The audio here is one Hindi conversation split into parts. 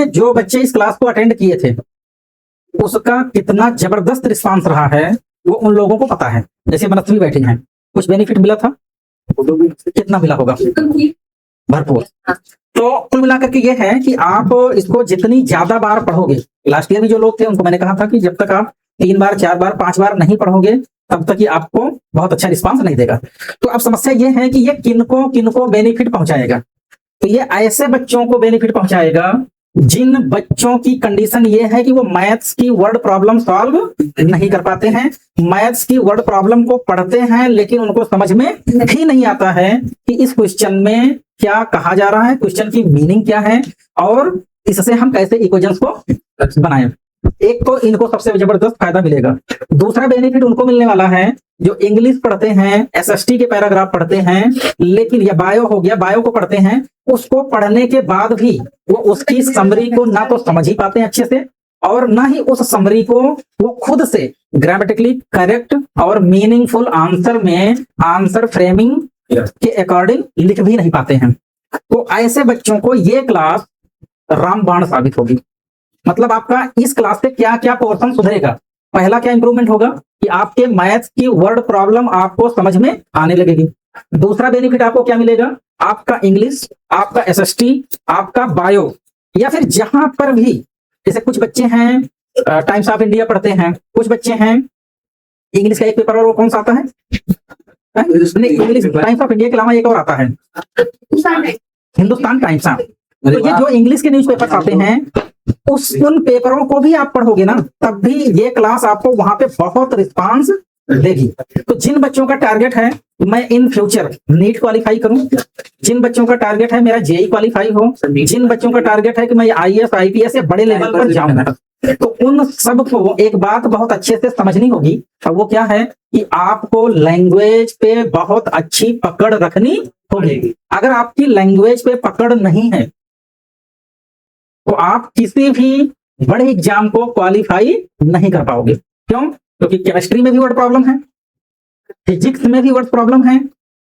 जो बच्चे इस क्लास को अटेंड किए थे उसका कितना जबरदस्त रिस्पांस रहा है वो उन लोगों को पता है। जैसे मनस्वी बैठी हैं, कुछ बेनिफिट मिला था? कितना मिला होगा? भरपूर। तो कुल मिलाकर के ये है कि आप इसको जितनी ज्यादा बार पढ़ोगे, लास्ट ईयर में जो लोग थे उनको मैंने कहा था कि जब तक आप 3 बार 4 बार 5 बार नहीं पढ़ोगे तब तक ये आपको बहुत अच्छा रिस्पांस नहीं देगा। तो अब समस्या ये है कि ये किनको किनको बेनिफिट पहुंचाएगा। तो ये ऐसे बच्चों को बेनिफिट पहुंचाएगा जिन बच्चों की कंडीशन ये है कि वो मैथ्स की वर्ड प्रॉब्लम सॉल्व नहीं कर पाते हैं, मैथ्स की वर्ड प्रॉब्लम को पढ़ते हैं लेकिन उनको समझ में ही नहीं आता है कि इस क्वेश्चन में क्या कहा जा रहा है, क्वेश्चन की मीनिंग क्या है और इससे हम कैसे इक्वेशंस को बनाएं। एक तो इनको सबसे जबरदस्त फायदा मिलेगा। दूसरा बेनिफिट उनको मिलने वाला है जो इंग्लिश पढ़ते हैं, एसएसटी के पैराग्राफ पढ़ते हैं, लेकिन या बायो हो गया, बायो को पढ़ते हैं, उसको पढ़ने के बाद भी वो उसकी समरी को ना तो समझ ही पाते हैं अच्छे से और ना ही उस समरी को वो खुद से ग्रामेटिकली करेक्ट और मीनिंगफुल आंसर में आंसर फ्रेमिंग के अकॉर्डिंग लिख भी नहीं पाते हैं। तो ऐसे बच्चों को ये क्लास रामबाण साबित होगी। मतलब आपका इस क्लास से क्या क्या पोर्शन सुधरेगा। पहला क्या इंप्रूवमेंट होगा कि आपके मैथ्स की वर्ड प्रॉब्लम आपको समझ में आने लगेगी। दूसरा बेनिफिट आपको क्या मिलेगा, आपका इंग्लिश, आपका एसएसटी, आपका बायो या फिर जहां पर भी, जैसे कुछ बच्चे हैं टाइम्स ऑफ इंडिया पढ़ते हैं, कुछ बच्चे हैं इंग्लिश का एक पेपर और वो कौन सा आता है, इंग्लिश टाइम्स ऑफ इंडिया के अलावा एक और आता है हिंदुस्तान टाइम्स। तो ये जो इंग्लिश के न्यूज़पेपर्स आते हैं उन पेपरों को भी आप पढ़ोगे ना तब भी ये क्लास आपको वहां पे बहुत रिस्पांस देगी। तो जिन बच्चों का टारगेट है मैं इन फ्यूचर नीट क्वालिफाई करूं, जिन बच्चों का टारगेट है मेरा जेई क्वालिफाई हो, जिन बच्चों का टारगेट है कि मैं आईएएस आईपीएस या बड़े लेवल पर जाऊंगा, तो उन सबको एक बात बहुत अच्छे से समझनी होगी और वो क्या है कि आपको लैंग्वेज पे बहुत अच्छी पकड़ रखनी होगी। अगर आपकी लैंग्वेज पे पकड़ नहीं है तो आप किसी भी बड़े एग्जाम को क्वालिफाई नहीं कर पाओगे। क्यों? क्योंकि केमिस्ट्री में भी वर्ड प्रॉब्लम है, फिजिक्स में भी वर्ड प्रॉब्लम है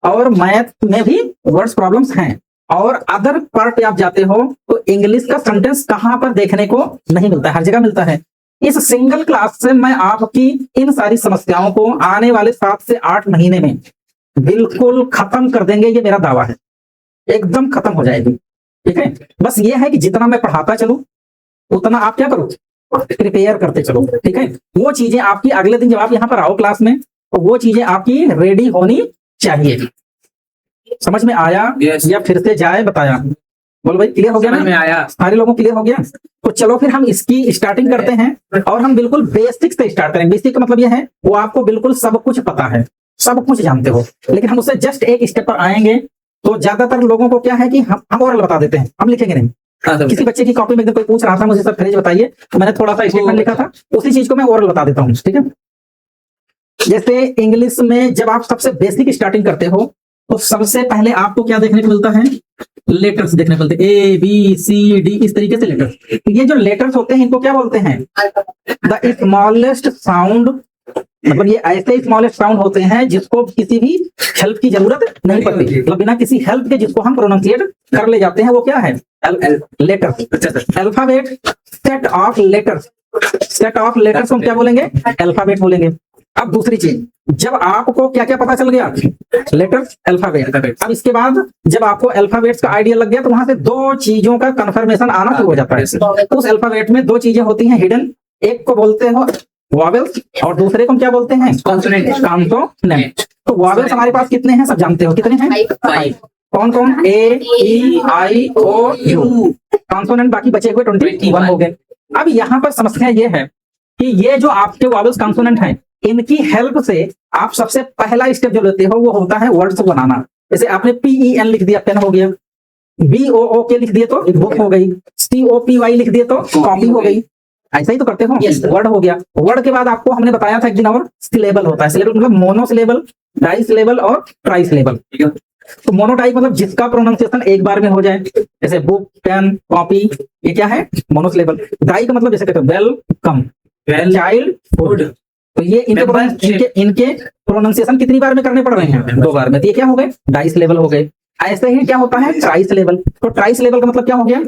और मैथ में भी वर्ड प्रॉब्लम्स हैं और अदर पार्ट पे आप जाते हो तो इंग्लिश का सेंटेंस कहां पर देखने को नहीं मिलता है, हर जगह मिलता है। इस सिंगल क्लास से मैं आपकी इन सारी समस्याओं को आने वाले 7 से 8 महीने में बिल्कुल खत्म कर देंगे, ये मेरा दावा है, एकदम खत्म हो जाएगी। ठीक है, बस ये है कि जितना मैं पढ़ाता चलूं उतना आप क्या करो, प्रिपेयर करते चलो। ठीक है, वो चीजें आपकी अगले दिन जब आप यहाँ पर आओ क्लास में तो वो चीजें आपकी रेडी होनी चाहिए। समझ में आया? या फिर से जाए बताया? बोलो भाई, क्लियर हो गया ना? में आया, सारे लोगों क्लियर हो गया? तो चलो फिर हम इसकी स्टार्टिंग करते हैं और हम बिल्कुल बेसिक से स्टार्ट करेंगे। बेसिक का मतलब यह है वो आपको बिल्कुल सब कुछ पता है, सब कुछ जानते हो, लेकिन हम उससे जस्ट एक स्टेप पर आएंगे। तो ज्यादातर लोगों को क्या है कि हम ओरल बता देते हैं, हम लिखेंगे नहीं। किसी बच्चे की कॉपी में एकदम कोई पूछ रहा था मुझे सर फ्रेज बताइए, तो मैंने थोड़ा सा स्टेटमेंट लिखा था, उसी चीज को मैं ओरल बता देता हूँ। ठीक है, जैसे इंग्लिश में जब आप सबसे बेसिक स्टार्टिंग करते हो तो सबसे पहले आपको क्या देखने को मिलता है, लेटर्स देखने को मिलते हैं, ए बी सी डी, इस तरीके से लेटर्स। ये जो लेटर्स होते हैं इनको क्या बोलते हैं, द स्मॉलेस्ट साउंड। मतलब ये ऐसे स्मॉलेस्ट साउंड होते हैं जिसको किसी भी हेल्प की जरूरत नहीं पड़ती, मतलब बिना किसी हेल्प के जिसको हम प्रोनाउंसिएट कर ले जाते हैं, वो क्या है, letters. Alphabet, set of letters, set of letters हम क्या बोलेंगे, अल्फाबेट बोलेंगे। अब दूसरी चीज, जब आपको क्या क्या पता चल गया, लेटर्स, अल्फाबेट। अब इसके बाद जब आपको अल्फाबेट्स का आइडिया लग गया तो वहां से 2 चीजों का कंफर्मेशन आना शुरू हो जाता है। उस अल्फाबेट में 2 चीजें होती हैं हिडन, एक को बोलते हो वॉवेल्स और दूसरे को हम क्या बोलते हैं, कॉन्सोनेंट। तो वॉवेल्स हमारे पास कितने हैं सब जानते हो, कितने हैं, 5। कौन कौन, ए ई आई ओ यू। कॉन्सोनेंट बाकी बचे हुए 21 हो गए। अब यहाँ पर समस्या ये है कि ये जो आपके वॉवेल्स कॉन्सोनेंट हैं इनकी हेल्प से आप सबसे पहला स्टेप जो लेते हो वो होता है वर्ड्स बनाना। जैसे आपने PEN लिख दिया, पेन हो गया, BOOK लिख दिए तो बुक हो गई, COPY लिख दिए तो कॉपी हो गई। ऐसा ही तो करते हो, वर्ड हो गया। वर्ड के बाद आपको हमने बताया था एक दिन और सिलेबल होता है। सिलेबल मतलब मोनो सिलेबल, डाई सिलेबल और ट्राई सिलेबल। तो मोनोटाइप मतलब जिसका प्रोनाउंसिएशन एक बार में हो जाए, जैसे बुक, पेन, कॉपी, ये क्या है, मोनोसिलेबल। डाई का मतलब जैसे कहते हैं वेलकम, चाइल्ड फूड। तो ये इनके प्रोनाउंसिएशन कितनी बार में करने पड़ रहे हैं, 2 बार में। तो ये क्या हो गए, डाई सिलेबल हो गए। ऐसे ही क्या होता है ट्राइस लेवल। तो ट्राइस लेवल का मतलब क्या हो गया,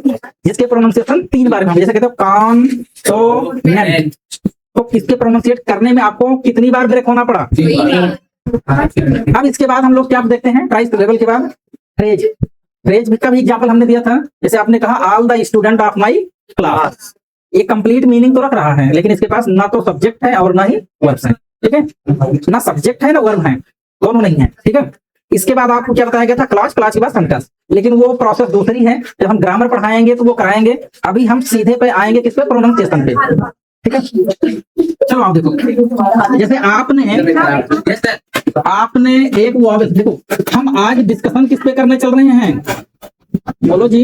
जिसके प्रोनाउंसिएशन 3 बार में हम जैसे कहते हो कॉन्सोनेंट, तो इसके प्रोनाउंसिएट करने में आपको कितनी बार ब्रेक होना पड़ा। अब इसके बाद हम लोग क्या देखते हैं ट्राइस लेवल के बाद फ्रेज। फ्रेज का भी एग्जांपल हमने दिया था, जैसे आपने कहा all the student of my class, ये कंप्लीट मीनिंग तो रख रहा है लेकिन इसके पास ना तो सब्जेक्ट है और ना ही वर्ब है, ठीक है, ना सब्जेक्ट है ना वर्ब है, दोनों नहीं है, ठीक है। इसके बाद आपको क्या बताया गया था क्लास, क्लास के बाद सेंटेंस, लेकिन वो प्रोसेस दूसरी है, जब हम ग्रामर पढ़ाएंगे तो वो कराएंगे। अभी हम सीधे पे आएंगे किस पे, प्रोनाउंसिएशन पे, ठीक है। चलो आप देखो, जैसे आपने एक वॉवेल, देखो हम आज डिस्कशन किस पे करने चल रहे हैं, बोलो जी,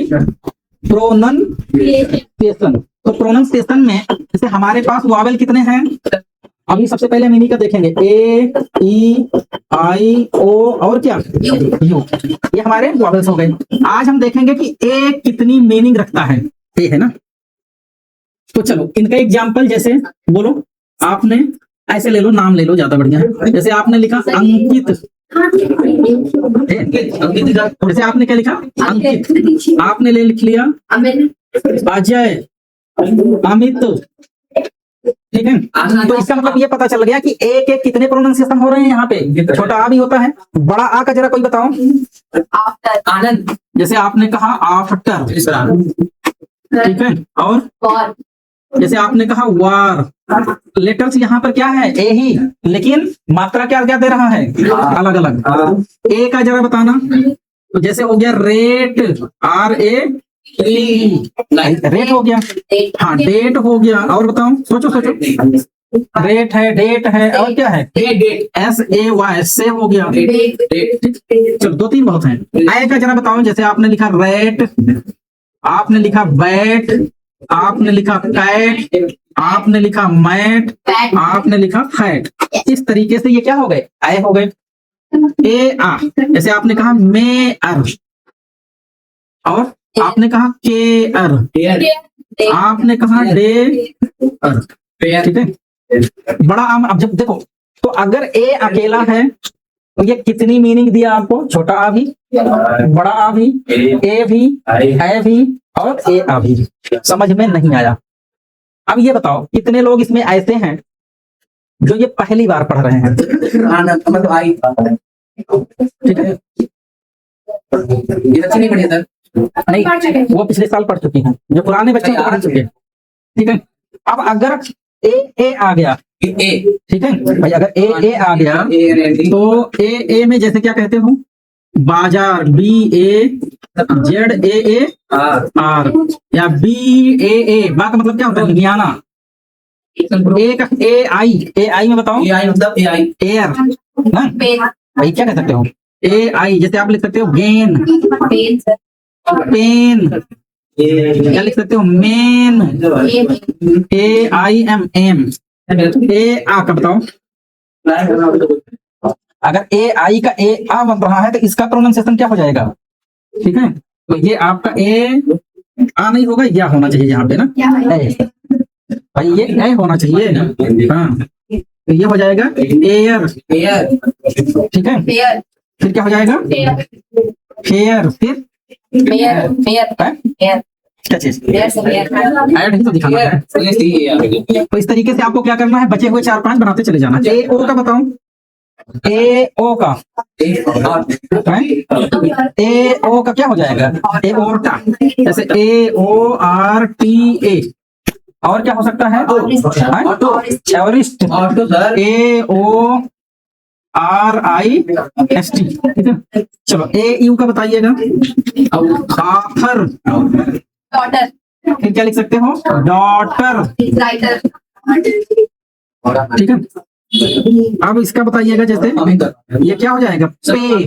प्रोनाउंसिएशन। तो प्रोनाउंसिएशन में जैसे हमारे पास वॉवेल कितने हैं, अभी सबसे पहले मिनी का देखेंगे, ए ई आई ओ और क्या यू, ये हमारे वॉवेल्स हो गए। आज हम देखेंगे कि ए कितनी मीनिंग रखता है, ए है ना। तो चलो इनका एग्जाम्पल जैसे बोलो, आपने ऐसे ले लो, नाम ले लो, ज्यादा बढ़िया है। जैसे आपने लिखा अंकित, जैसे आपने क्या लिखा अंकित, आपने लिख लिया अजय, अमित, ठीक है। तो इसका मतलब ये पता चल गया कि ए के कितने प्रोनाउंसिएशन हो रहे हैं यहाँ पे। छोटा आ भी होता है, बड़ा आ का जरा कोई बताओ। आनंद, जैसे आपने कहा आफ्टर, ठीक है, और जैसे आपने कहा वार, लेटर्स यहाँ पर क्या है ए ही, लेकिन मात्रा क्या क्या दे रहा है अलग अलग। ए का जरा बताना, तो जैसे हो गया रेट, RAT, रेट हो गया, हाँ डेट हो गया, और बताओ सोचो सोचो, रेट है, डेट है, और क्या है SAY, से हो गया। चलो 2-3 बहुत हैं। आय का जरा बताओ, जैसे आपने लिखा रेट, आपने लिखा बैट, आपने लिखा कैट, आपने लिखा मैट, आपने लिखा फैट। इस तरीके से ये क्या हो गए, आय हो गए। ए आ, जैसे आपने कहा मे अर, और आपने कहा के अर, आपने कहा डे अर, ठीक है। बड़ा आम, अब जब देखो, तो अगर ए अकेला है तो ये कितनी मीनिंग दिया आपको, छोटा आ भी, बड़ा आ भी, ए भी, है भी, और ए आ भी। समझ में नहीं आया। अब ये बताओ कितने लोग इसमें ऐसे हैं जो ये पहली बार पढ़ रहे हैं, ठीक है। नहीं पढ़े सर, नहीं, वो पिछले साल पढ़ चुकी हैं, जो पुराने बच्चे तो पढ़ चुके हैं, ठीक है। अब अगर ए आ गया, ठीक है भाई, अगर ए आ गया तो ए में जैसे क्या कहते हो, बाजार, BAZAAR, या BAA, बा का मतलब क्या होता है, लुधियाना। ए का AI में बताओ, AI मतलब एयर ना भाई, क्या कह सकते हो AI, जैसे आप लिख सकते हो गेन, पेन, क्या लिख सकते हो मेन, AIM, ए आ का बताओ। अगर AI का ए आ बन रहा है तो इसका प्रोनाउंसिएशन क्या हो जाएगा, ठीक है। तो ये आपका ए आ नहीं होगा, या होना चाहिए यहाँ पे ना ए, भाई ये ए होना चाहिए, हाँ, तो ये हो जाएगा एयर, ठीक है। फिर क्या हो जाएगा फेयर, फिर क्या चीज ऐड ही तो दिखाना है। तो इस तरीके से आपको क्या करना है, बचे हुए 4-5 बनाते चले जाना। ए ओ का बताओ, ए ओ का क्या हो जाएगा, एओर्टा, जैसे AORTA, और क्या हो सकता है, एवरिस्ट, AORIST, ठीक है। चलो AU का बताइएगा, ऑथर, फिर क्या लिख सकते हो, डॉटर, ठीक है। अब इसका बताइएगा, जैसे ये क्या हो जाएगा, पे,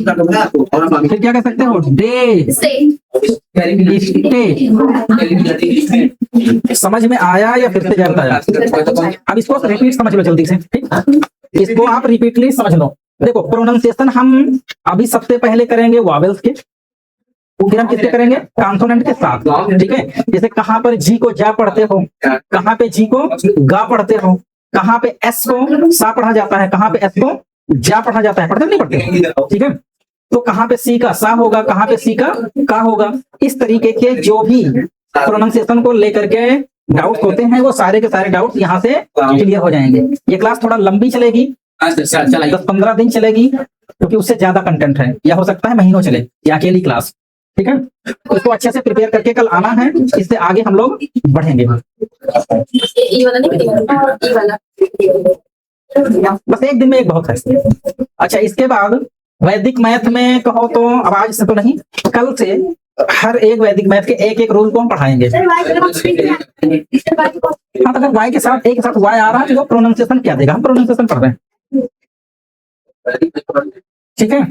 फिर क्या कह सकते हो, डे, स्टे। समझ में आया या फिर से जानता आया? अब इसको रिपीट समझ लो जल्दी से, ठीक, इसको आप रिपीटली समझ लो। देखो प्रोनाउंसिएशन हम अभी सबसे पहले करेंगे वॉवेल्स के, फिर हम किसके करेंगे, कॉन्सोनेंट के साथ, ठीक है। जैसे कहाँ पर जी को जा पढ़ते हो, कहाँ पे जी को गा पढ़ते हो, कहाँ पे एस को सा पढ़ा जाता है, कहाँ पे एस को जा पढ़ा जाता है, पढ़ते नहीं पढ़ते, ठीक है। तो कहाँ पे सी का सा होगा, कहाँ पे सी का होगा। इस तरीके के जो भी प्रोनाउंसिएशन को लेकर के डाउट होते हैं वो सारे के सारे डाउट यहाँ से क्लियर हो जाएंगे। ये क्लास थोड़ा लंबी चलेगी, 10-15 दिन चलेगी, क्योंकि उससे ज्यादा कंटेंट है, या हो सकता है महीनों चले ये अकेली क्लास। ठीक है, तो इसको अच्छे से प्रिपेयर करके कल आना है, इससे आगे हम लोग बढ़ेंगे। बस एक दिन में एक बहुत है। अच्छा, इसके बाद वैदिक मैथ में कहो तो अब आज से तो नहीं, कल से हर एक वैदिक मैथ के एक एक रूल को हम पढ़ाएंगे। हाँ, अगर वाई के साथ एक साथ वाई आ रहा है तो वो प्रोनाउंसिएशन क्या देगा, हम प्रोनाउंसिएशन पढ़ रहे हैं। ठीक है।